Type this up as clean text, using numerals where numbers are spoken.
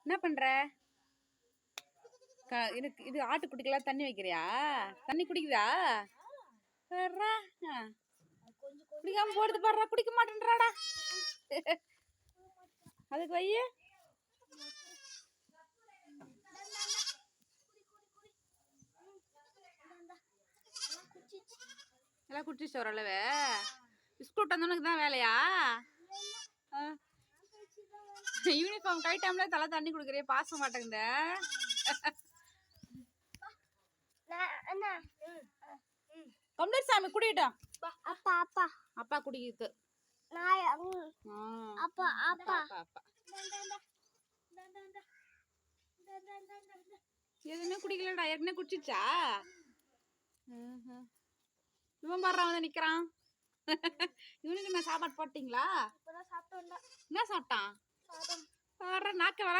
என்ன பண்ற? இது ஆட்டுக்குட்டிக்கெல்லாம் தண்ணி வைக்கிறியா? தண்ணி குடிக்குதா? குடிக்காம போடுது பாடுறா, குடிக்க மாட்டேன்றாடா. அதுக்கு வைய எல்லாம் குடிச்சிச்சு ஓரளவு. பிஸ்கூட் வந்தவனுக்கு தான் வேலையா? யூனிஃபார்ம் கை டைம்ல தலை தண்ணி குடுக்குறிய, பாச மாட்டேங்குத. கம்ப்ளீட் சாமி குடிட்டோம். அப்பா அப்பா அப்பா குடிக்குது. அப்பா அப்பா எதுவுமே குடிக்கலடா, ஏற்கனவே குடிச்சிச்சா? இவன் பாடுறான் வந்து நிக்கிறான். இவனுக்கு என்ன சாப்பாடு போட்டீங்களா? என்ன சாப்பிட்டான்? நாக்க வர